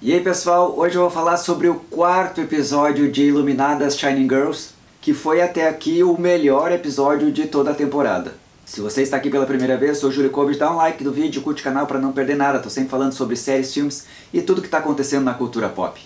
E aí pessoal, hoje eu vou falar sobre o quarto episódio de Iluminadas Shining Girls, que foi até aqui o melhor episódio de toda a temporada. Se você está aqui pela primeira vez, sou o Júlio Kovic, dá um like no vídeo, curte o canal para não perder nada, estou sempre falando sobre séries, filmes e tudo que está acontecendo na cultura pop.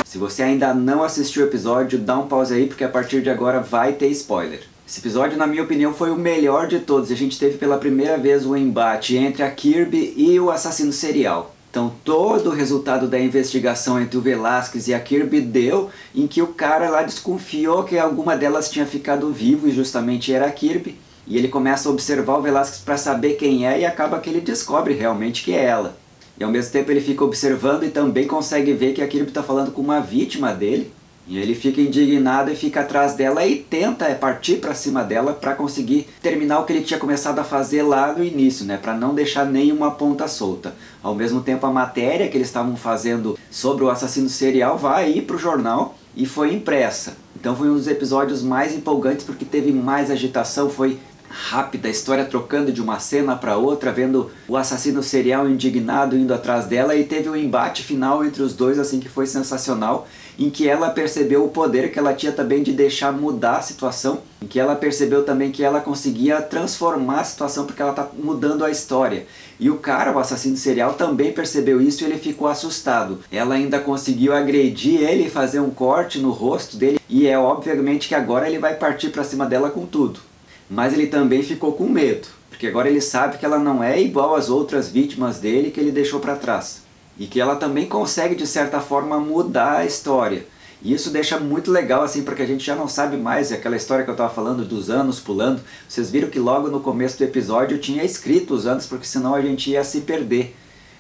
Se você ainda não assistiu o episódio, dá um pause aí porque a partir de agora vai ter spoiler. Esse episódio, na minha opinião, foi o melhor de todos. A gente teve pela primeira vez o embate entre a Kirby e o assassino serial. Então todo o resultado da investigação entre o Velasquez e a Kirby deu em que o cara lá desconfiou que alguma delas tinha ficado vivo e justamente era a Kirby. E ele começa a observar o Velasquez para saber quem é e acaba que ele descobre realmente que é ela. E ao mesmo tempo ele fica observando e também consegue ver que a Kirby está falando com uma vítima dele. E ele fica indignado e fica atrás dela e tenta partir para cima dela para conseguir terminar o que ele tinha começado a fazer lá no início, né? Para não deixar nenhuma ponta solta. Ao mesmo tempo a matéria que eles estavam fazendo sobre o assassino serial vai ir para o jornal e foi impressa. Então foi um dos episódios mais empolgantes porque teve mais agitação, foi rápida, a história trocando de uma cena para outra, vendo o assassino serial indignado indo atrás dela, e teve um embate final entre os dois assim que foi sensacional, em que ela percebeu o poder que ela tinha também de deixar mudar a situação, em que ela percebeu também que ela conseguia transformar a situação porque ela está mudando a história. E o cara, o assassino serial, também percebeu isso e ele ficou assustado. Ela ainda conseguiu agredir ele e fazer um corte no rosto dele, e é obviamente que agora ele vai partir para cima dela com tudo. Mas ele também ficou com medo, porque agora ele sabe que ela não é igual às outras vítimas dele que ele deixou para trás. E que ela também consegue, de certa forma, mudar a história. E isso deixa muito legal, assim, porque a gente já não sabe mais, aquela história que eu estava falando dos anos pulando. Vocês viram que logo no começo do episódio eu tinha escrito os anos, porque senão a gente ia se perder.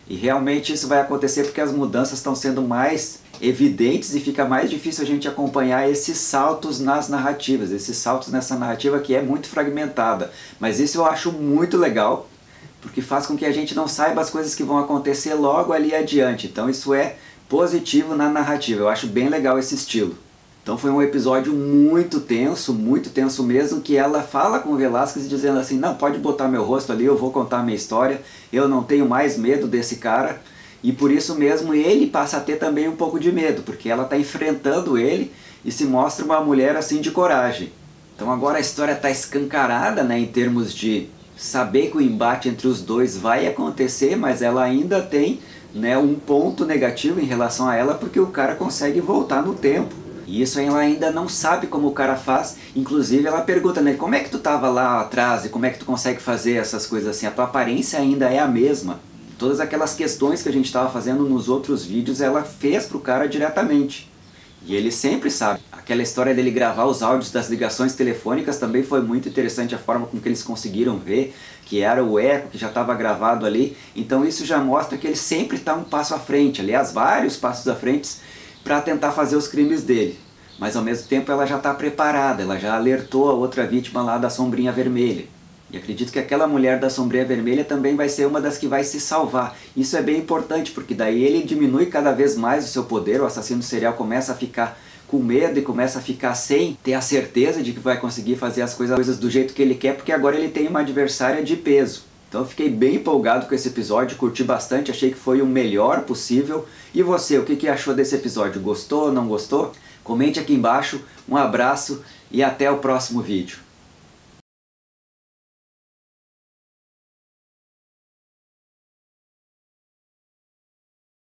E realmente isso vai acontecer porque as mudanças estão sendo mais evidentes e fica mais difícil a gente acompanhar esses saltos nas narrativas, esses saltos nessa narrativa que é muito fragmentada. Mas isso eu acho muito legal, porque faz com que a gente não saiba as coisas que vão acontecer logo ali adiante. Então isso é positivo na narrativa, eu acho bem legal esse estilo. Então foi um episódio muito tenso mesmo, que ela fala com o Velasquez dizendo assim, não, pode botar meu rosto ali, eu vou contar minha história, eu não tenho mais medo desse cara. E por isso mesmo ele passa a ter também um pouco de medo, porque ela está enfrentando ele e se mostra uma mulher assim de coragem. Então agora a história está escancarada, né, em termos de saber que o embate entre os dois vai acontecer, mas ela ainda tem, né, um ponto negativo em relação a ela, porque o cara consegue voltar no tempo. E isso ela ainda não sabe como o cara faz. Inclusive ela pergunta nele, como é que tu estava lá atrás e como é que tu consegue fazer essas coisas assim? A tua aparência ainda é a mesma. Todas aquelas questões que a gente estava fazendo nos outros vídeos, ela fez pro cara diretamente. E ele sempre sabe. Aquela história dele gravar os áudios das ligações telefônicas também foi muito interessante, a forma com que eles conseguiram ver, que era o eco que já estava gravado ali. Então isso já mostra que ele sempre está um passo à frente, aliás, vários passos à frente, para tentar fazer os crimes dele. Mas ao mesmo tempo ela já está preparada, ela já alertou a outra vítima lá da sombrinha vermelha. E acredito que aquela mulher da sombrinha vermelha também vai ser uma das que vai se salvar. Isso é bem importante, porque daí ele diminui cada vez mais o seu poder, o assassino serial começa a ficar com medo e começa a ficar sem ter a certeza de que vai conseguir fazer as coisas do jeito que ele quer, porque agora ele tem uma adversária de peso. Então eu fiquei bem empolgado com esse episódio, curti bastante, achei que foi o melhor possível. E você, o que achou desse episódio? Gostou ou não gostou? Comente aqui embaixo, um abraço e até o próximo vídeo.